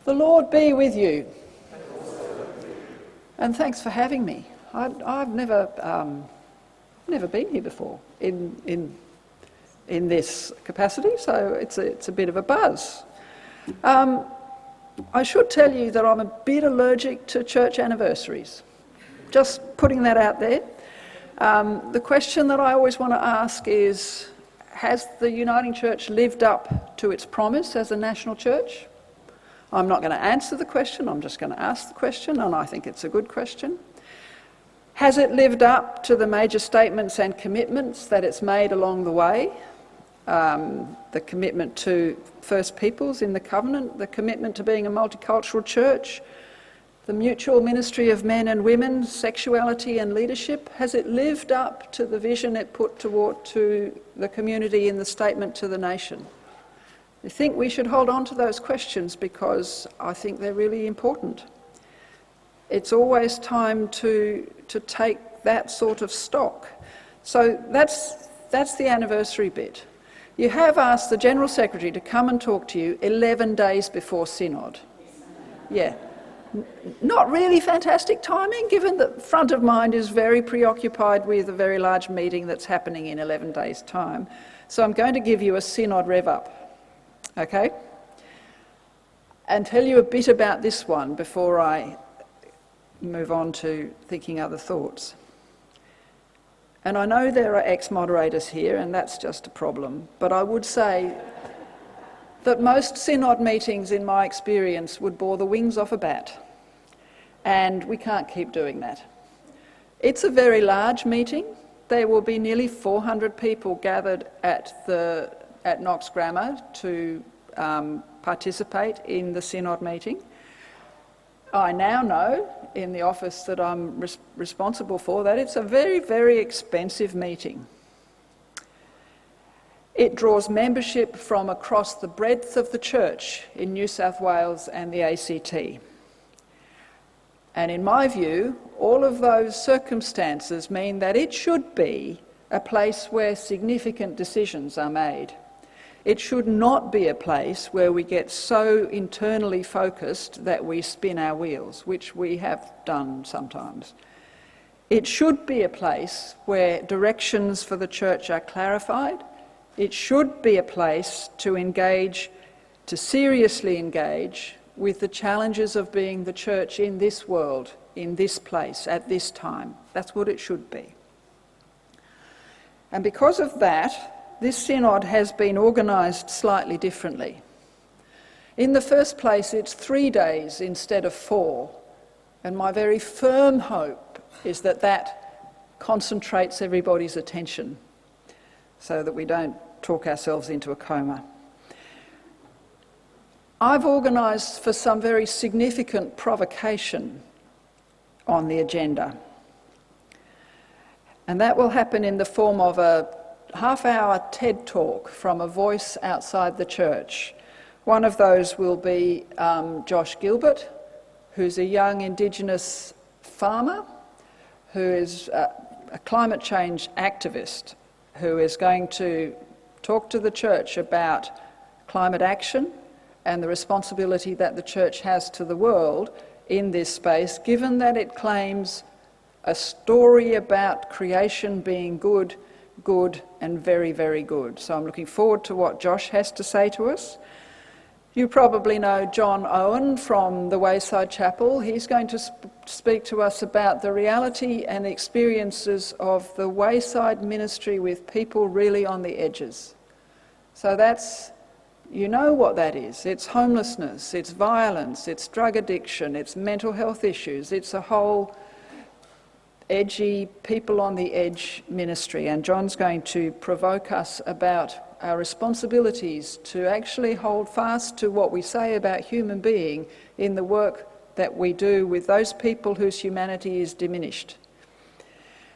The Lord be with you. And thanks for having me. I've never been here before in this capacity, so it's a bit of a buzz. I should tell you that I'm a bit allergic to church anniversaries. Just putting that out there. The question that I always want to ask is, has the Uniting Church lived up to its promise as a national church? I'm not going to answer the question, I'm just going to ask the question, and I think it's a good question. Has it lived up to the major statements and commitments that it's made along the way? The commitment to First Peoples in the Covenant, the commitment to being a multicultural church, the mutual ministry of men and women, sexuality and leadership. Has it lived up to the vision it put to the community in the statement to the nation? I think we should hold on to those questions because I think they're really important. It's always time to take that sort of stock. So that's the anniversary bit. You have asked the General Secretary to come and talk to you 11 days before Synod. Yeah. Not really fantastic timing, given that Front of Mind is very preoccupied with a very large meeting that's happening in 11 days' time. So I'm going to give you a Synod rev-up. Okay? And tell you a bit about this one before I move on to thinking other thoughts. And I know there are ex-moderators here, and that's just a problem, but I would say that most Synod meetings, in my experience, would bore the wings off a bat. And we can't keep doing that. It's a very large meeting. There will be nearly 400 people gathered at Knox Grammar to participate in the Synod meeting. I now know, in the office that I'm responsible for, that it's a very, very expensive meeting. It draws membership from across the breadth of the church in New South Wales and the ACT. And in my view, all of those circumstances mean that it should be a place where significant decisions are made. It should not be a place where we get so internally focused that we spin our wheels, which we have done sometimes. It should be a place where directions for the church are clarified. It should be a place to seriously engage with the challenges of being the church in this world, in this place, at this time. That's what it should be. And because of that, this Synod has been organised slightly differently. In the first place, it's 3 days instead of 4, and my very firm hope is that that concentrates everybody's attention so that we don't talk ourselves into a coma. I've organised for some very significant provocation on the agenda, and that will happen in the form of a half-hour TED talk from a voice outside the church. One of those will be Josh Gilbert, who's a young Indigenous farmer who is a climate change activist who is going to talk to the church about climate action and the responsibility that the church has to the world in this space, given that it claims a story about creation being good and very, very good. So I'm looking forward to what Josh has to say to us. You probably know John Owen from the Wayside Chapel. He's going to speak to us about the reality and experiences of the Wayside ministry with people really on the edges. So that's, you know what that is. It's homelessness, it's violence, it's drug addiction, it's mental health issues, it's a whole edgy, people on the edge ministry, and John's going to provoke us about our responsibilities to actually hold fast to what we say about human being in the work that we do with those people whose humanity is diminished.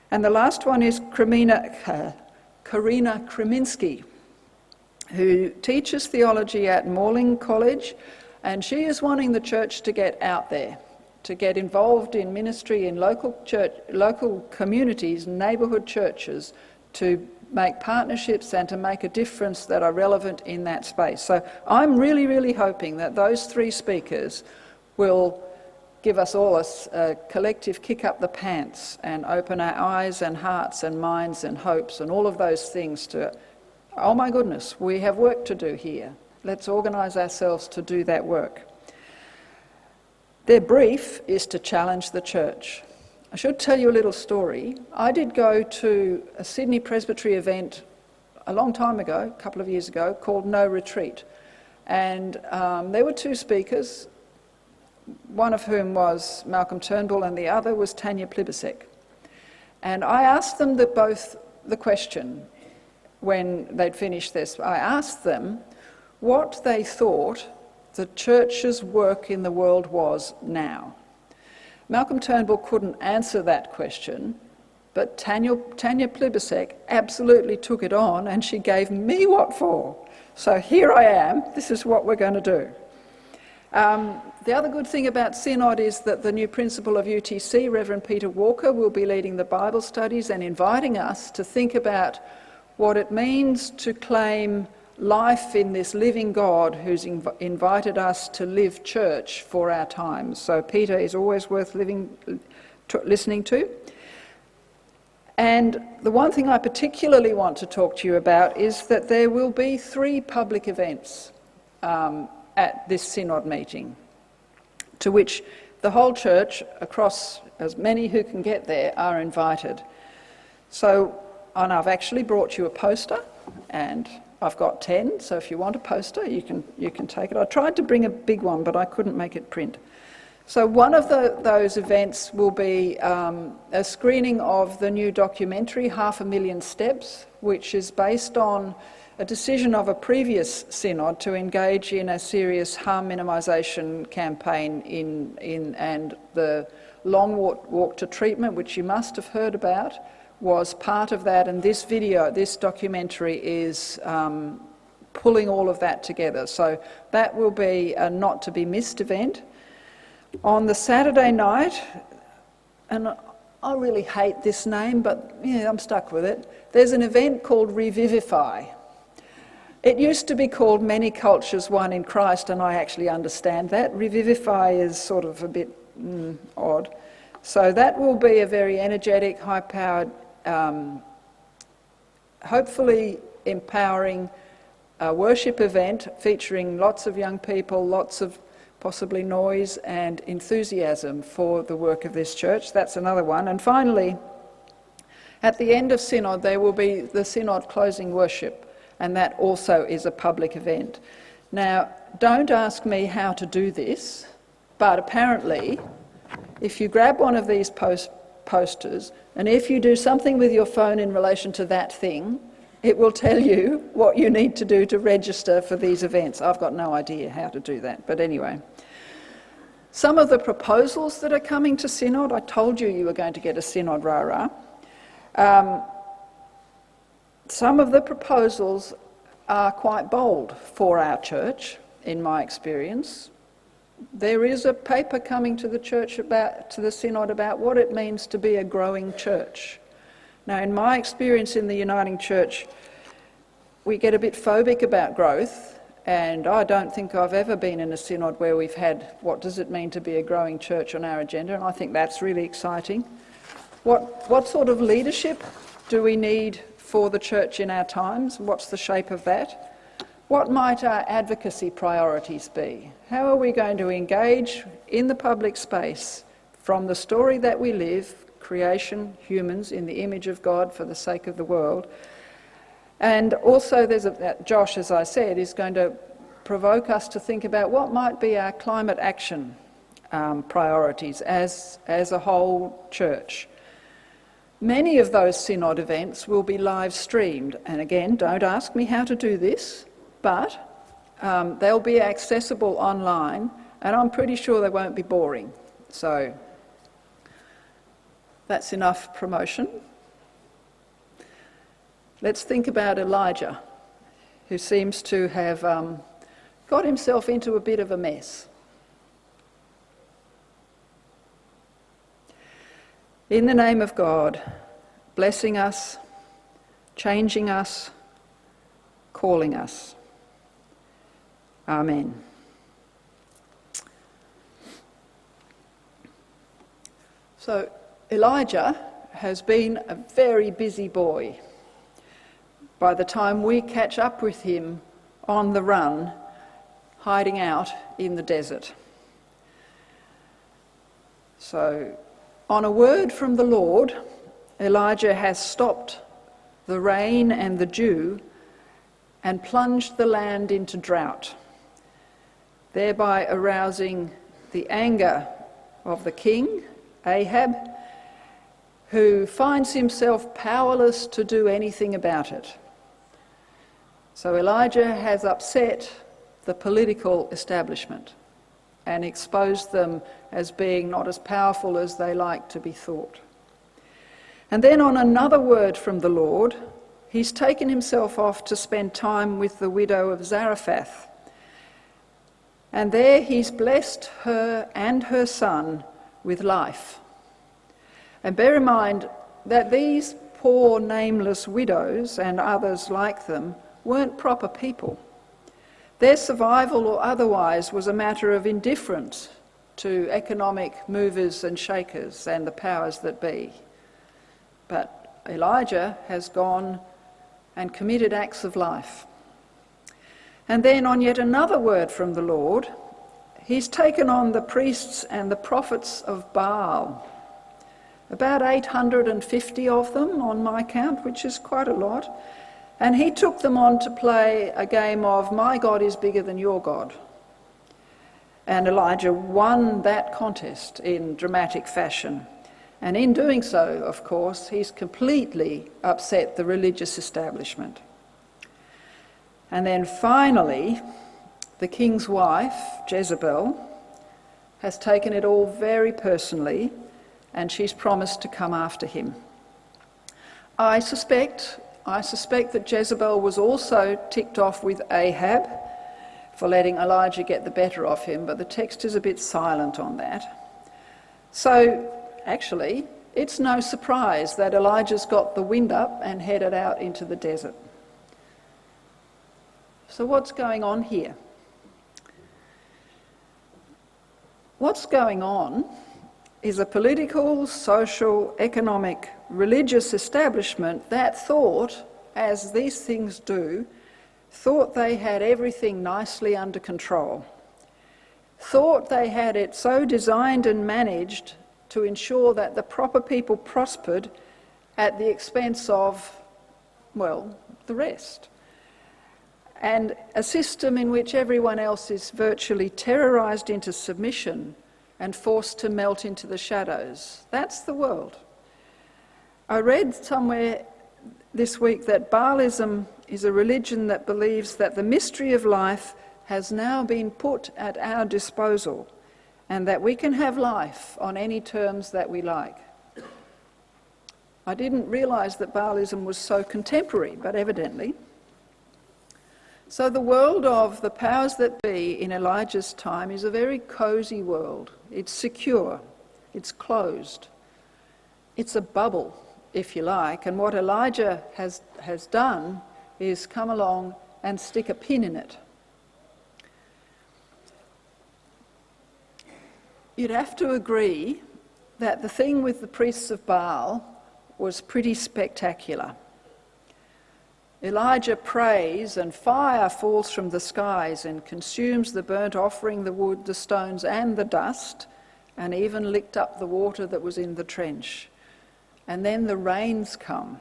And the last one is Karina Kreminski, who teaches theology at Morling College, and she is wanting the church to get out there, to get involved in ministry in local communities, neighbourhood churches, to make partnerships and to make a difference that are relevant in that space. So I'm really, really hoping that those three speakers will give us all a collective kick up the pants and open our eyes and hearts and minds and hopes and all of those things to, oh my goodness, we have work to do here. Let's organise ourselves to do that work. Their brief is to challenge the church. I should tell you a little story. I did go to a Sydney Presbytery event a long time ago, a couple of years ago, called No Retreat. And there were two speakers, one of whom was Malcolm Turnbull and the other was Tanya Plibersek. And I asked them both the question when they'd finished this. I asked them what they thought the church's work in the world was now. Malcolm Turnbull couldn't answer that question, but Tanya Plibersek absolutely took it on and she gave me what for. So here I am, this is what we're going to do. The other good thing about Synod is that the new principal of UTC, Reverend Peter Walker, will be leading the Bible studies and inviting us to think about what it means to claim life in this living God who's invited us to live church for our times. So Peter is always worth listening to. And the one thing I particularly want to talk to you about is that there will be 3 public events at this Synod meeting, to which the whole church, across as many who can get there, are invited. So, and I've actually brought you a poster, and I've got 10, so if you want a poster, you can take it. I tried to bring a big one, but I couldn't make it print. So one of those events will be a screening of the new documentary, 500,000 Steps, which is based on a decision of a previous synod to engage in a serious harm minimisation campaign and the long walk to treatment, which you must have heard about, was part of that, and this documentary is pulling all of that together. So that will be a not to be missed event. On the Saturday night, and I really hate this name, but yeah, I'm stuck with it, there's an event called Revivify. It used to be called Many Cultures, One in Christ, and I actually understand that. Revivify is sort of a bit odd. So that will be a very energetic, high-powered, hopefully empowering worship event featuring lots of young people, lots of possibly noise and enthusiasm for the work of this church. That's another one. And finally, at the end of Synod, there will be the Synod closing worship, and that also is a public event. Now, don't ask me how to do this, but apparently, if you grab one of these posters, and if you do something with your phone in relation to that thing, it will tell you what you need to do to register for these events. I've got no idea how to do that, but anyway. Some of the proposals that are coming to Synod, I told you were going to get a Synod rah-rah. Some of the proposals are quite bold for our church, in my experience. There is a paper coming to the church to the Synod about what it means to be a growing church. Now, in my experience in the Uniting Church, we get a bit phobic about growth, and I don't think I've ever been in a synod where we've had what does it mean to be a growing church on our agenda, and I think that's really exciting. What sort of leadership do we need for the church in our times? What's the shape of that? What might our advocacy priorities be? How are we going to engage in the public space from the story that we live, creation, humans in the image of God for the sake of the world? And also Josh, as I said, is going to provoke us to think about what might be our climate action priorities as a whole church. Many of those Synod events will be live streamed, and again, don't ask me how to do this, but they'll be accessible online, and I'm pretty sure they won't be boring. So that's enough promotion. Let's think about Elijah, who seems to have got himself into a bit of a mess. In the name of God, blessing us, changing us, calling us. Amen. So Elijah has been a very busy boy. By the time we catch up with him on the run, hiding out in the desert. So, on a word from the Lord, Elijah has stopped the rain and the dew and plunged the land into drought, thereby arousing the anger of the king, Ahab, who finds himself powerless to do anything about it. So Elijah has upset the political establishment and exposed them as being not as powerful as they like to be thought. And then on another word from the Lord, he's taken himself off to spend time with the widow of Zarephath. And there he's blessed her and her son with life. And bear in mind that these poor nameless widows and others like them weren't proper people. Their survival or otherwise was a matter of indifference to economic movers and shakers and the powers that be. But Elijah has gone and committed acts of life. And then on yet another word from the Lord, he's taken on the priests and the prophets of Baal. About 850 of them on my count, which is quite a lot. And he took them on to play a game of my God is bigger than your God. And Elijah won that contest in dramatic fashion. And in doing so, of course, he's completely upset the religious establishment. And then finally, the king's wife, Jezebel, has taken it all very personally, and she's promised to come after him. I suspect that Jezebel was also ticked off with Ahab for letting Elijah get the better of him, but the text is a bit silent on that. So, actually, it's no surprise that Elijah's got the wind up and headed out into the desert. So what's going on here? What's going on is a political, social, economic, religious establishment that thought, as these things do, thought they had everything nicely under control, thought they had it so designed and managed to ensure that the proper people prospered at the expense of, well, the rest. And a system in which everyone else is virtually terrorised into submission and forced to melt into the shadows. That's the world. I read somewhere this week that Baalism is a religion that believes that the mystery of life has now been put at our disposal and that we can have life on any terms that we like. I didn't realise that Baalism was so contemporary, but evidently. So the world of the powers that be in Elijah's time is a very cosy world. It's secure, it's closed, it's a bubble, if you like, and what Elijah has done is come along and stick a pin in it. You'd have to agree that the thing with the priests of Baal was pretty spectacular. Elijah prays and fire falls from the skies and consumes the burnt offering, the wood, the stones and the dust, and even licked up the water that was in the trench. And then the rains come,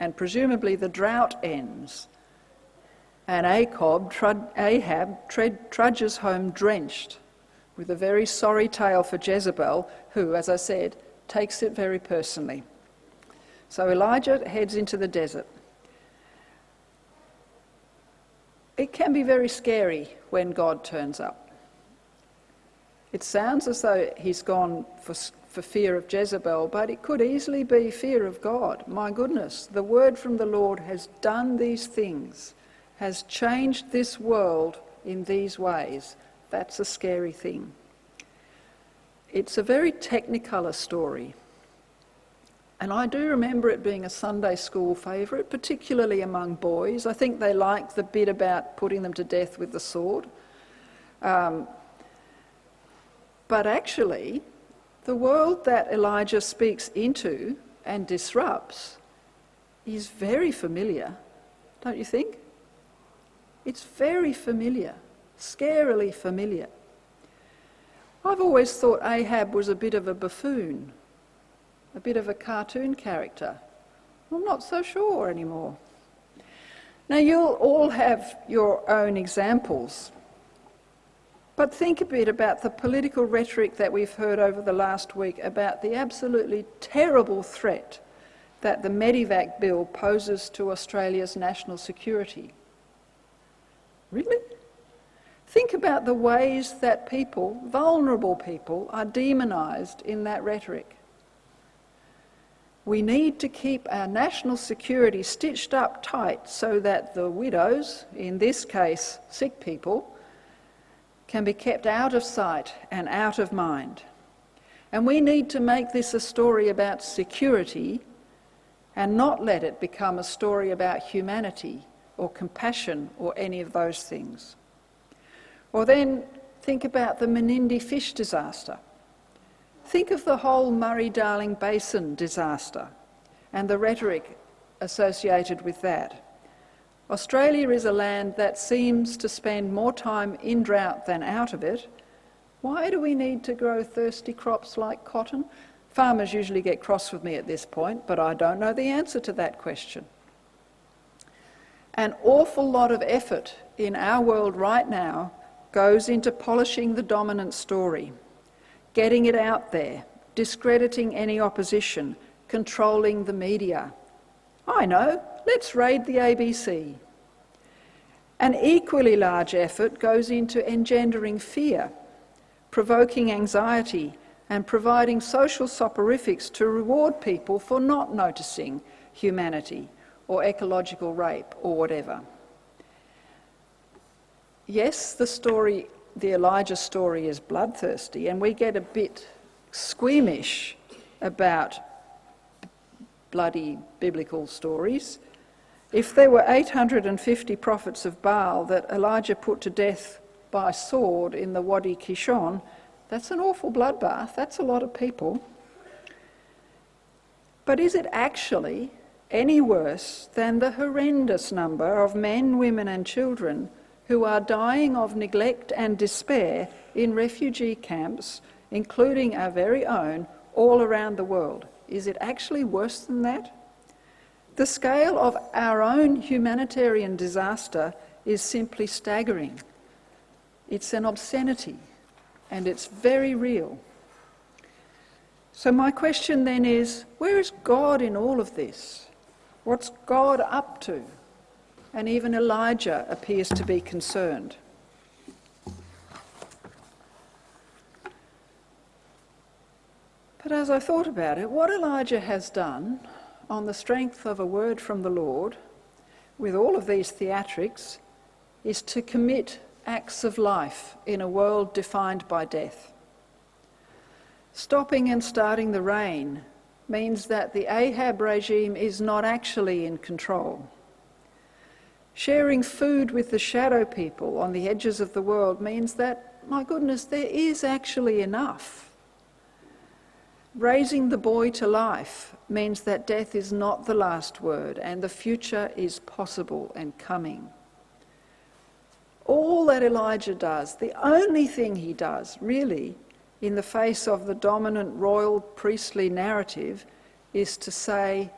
and presumably the drought ends, and Ahab trudges home drenched, with a very sorry tale for Jezebel, who, as I said, takes it very personally. So Elijah heads into the desert. It can be very scary when God turns up. It sounds as though he's gone for fear of Jezebel, but it could easily be fear of God. My goodness, the word from the Lord has done these things, has changed this world in these ways. That's a scary thing. It's a very technicolor story. And I do remember it being a Sunday school favourite, particularly among boys. I think they liked the bit about putting them to death with the sword. But actually, the world that Elijah speaks into and disrupts is very familiar, don't you think? It's very familiar, scarily familiar. I've always thought Ahab was a bit of a buffoon, a bit of a cartoon character. I'm not so sure anymore. Now, you'll all have your own examples, but think a bit about the political rhetoric that we've heard over the last week about the absolutely terrible threat that the Medivac bill poses to Australia's national security. Really? Think about the ways that people, vulnerable people, are demonised in that rhetoric. We need to keep our national security stitched up tight so that the widows, in this case sick people, can be kept out of sight and out of mind. And we need to make this a story about security and not let it become a story about humanity or compassion or any of those things. Or then think about the Menindee fish disaster. Think of the whole Murray-Darling Basin disaster and the rhetoric associated with that. Australia is a land that seems to spend more time in drought than out of it. Why do we need to grow thirsty crops like cotton? Farmers usually get cross with me at this point, but I don't know the answer to that question. An awful lot of effort in our world right now goes into polishing the dominant story, getting it out there, discrediting any opposition, controlling the media. I know, let's raid the ABC. An equally large effort goes into engendering fear, provoking anxiety, and providing social soporifics to reward people for not noticing humanity or ecological rape or whatever. Yes, the Elijah story is bloodthirsty, and we get a bit squeamish about bloody biblical stories. If there were 850 prophets of Baal that Elijah put to death by sword in the Wadi Kishon, that's an awful bloodbath. That's a lot of people. But is it actually any worse than the horrendous number of men, women and children who are dying of neglect and despair in refugee camps, including our very own, all around the world? Is it actually worse than that? The scale of our own humanitarian disaster is simply staggering. It's an obscenity, and it's very real. So my question then is, where is God in all of this? What's God up to? And even Elijah appears to be concerned. But as I thought about it, what Elijah has done on the strength of a word from the Lord, with all of these theatrics, is to commit acts of life in a world defined by death. Stopping and starting the rain means that the Ahab regime is not actually in control. Sharing food with the shadow people on the edges of the world means that, my goodness, there is actually enough. Raising the boy to life means that death is not the last word and the future is possible and coming. All that Elijah does, the only thing he does, really, in the face of the dominant royal priestly narrative, is to say,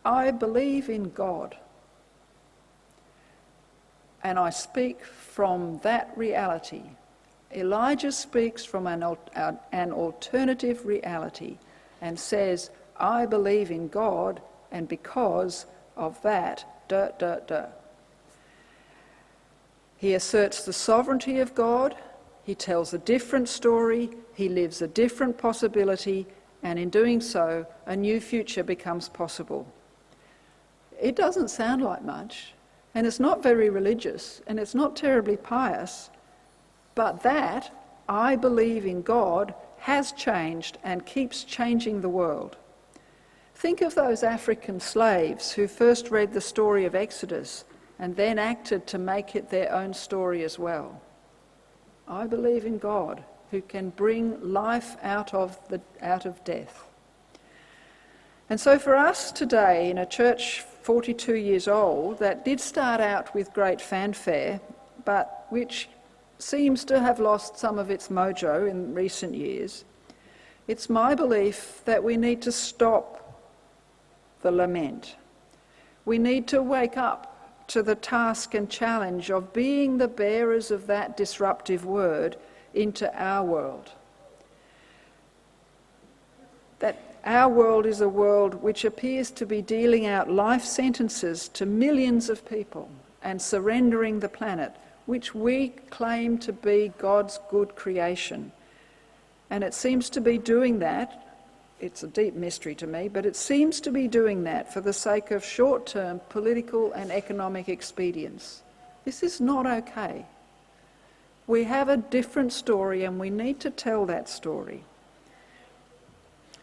I believe in God. And I speak from that reality. Elijah speaks from an alternative reality and says, I believe in God, and because of that, He asserts the sovereignty of God, he tells a different story, he lives a different possibility, and in doing so, a new future becomes possible. It doesn't sound like much, and it's not very religious, and it's not terribly pious, but that, I believe in God, has changed and keeps changing the world. Think of those African slaves who first read the story of Exodus and then acted to make it their own story as well. I believe in God, who can bring life out of death. And so for us today, in a church 42 years old, that did start out with great fanfare, but which seems to have lost some of its mojo in recent years, it's my belief that we need to stop the lament. We need to wake up to the task and challenge of being the bearers of that disruptive word into our world. That our world is a world which appears to be dealing out life sentences to millions of people and surrendering the planet, which we claim to be God's good creation. And it seems to be doing that. It's a deep mystery to me, but it seems to be doing that for the sake of short-term political and economic expedience. This is not okay. We have a different story and we need to tell that story.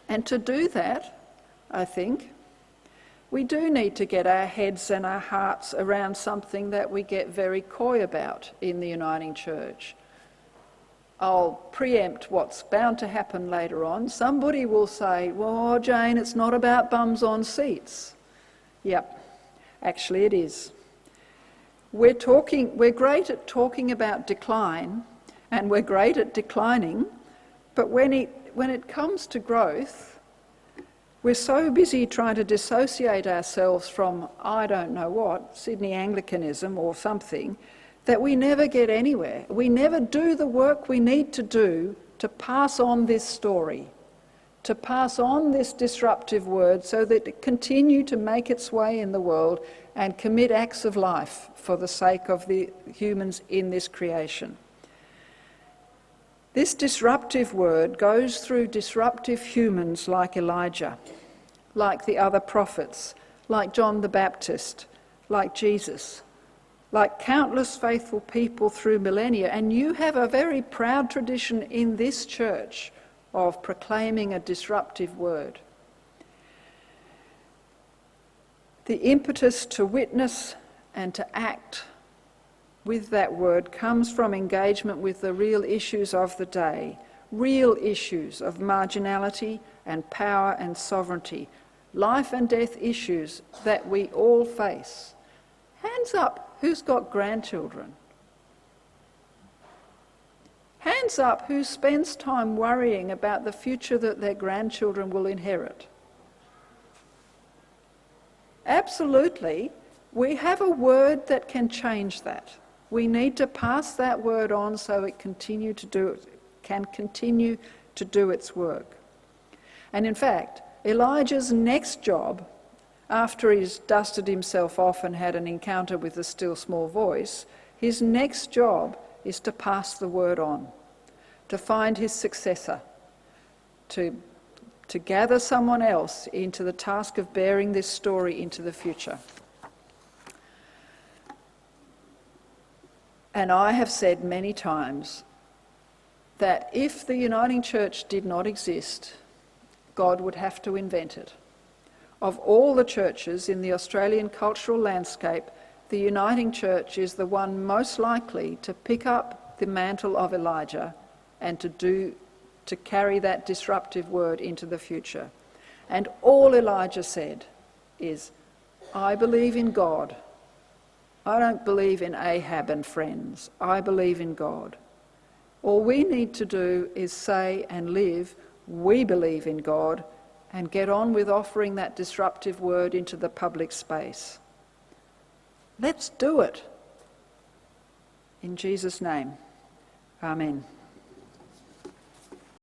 And to do that, I think, we do need to get our heads and our hearts around something that we get very coy about in the Uniting Church. I'll preempt what's bound to happen later on. Somebody will say, well, Jane, it's not about bums on seats. Yep, actually it is. We're great at talking about decline, and we're great at declining, but when it comes to growth, we're so busy trying to dissociate ourselves from, I don't know what, Sydney Anglicanism or something, that we never get anywhere. We never do the work we need to do to pass on this story, to pass on this disruptive word so that it continue to make its way in the world and commit acts of life for the sake of the humans in this creation. This disruptive word goes through disruptive humans like Elijah, like the other prophets, like John the Baptist, like Jesus, like countless faithful people through millennia. And you have a very proud tradition in this church of proclaiming a disruptive word. The impetus to witness and to act with that word comes from engagement with the real issues of the day, real issues of marginality and power and sovereignty, life and death issues that we all face. Hands up, who's got grandchildren? Hands up, who spends time worrying about the future that their grandchildren will inherit? Absolutely, we have a word that can change that. We need to pass that word on so it can continue to do its work. And in fact, Elijah's next job, after he's dusted himself off and had an encounter with the still small voice, his next job is to pass the word on, to find his successor, to gather someone else into the task of bearing this story into the future. And I have said many times that if the Uniting Church did not exist, God would have to invent it. Of all the churches in the Australian cultural landscape, the Uniting Church is the one most likely to pick up the mantle of Elijah and to carry that disruptive word into the future. And all Elijah said is, I believe in God. I don't believe in Ahab and friends. I believe in God. All we need to do is say and live, we believe in God, and get on with offering that disruptive word into the public space. Let's do it. In Jesus' name, amen.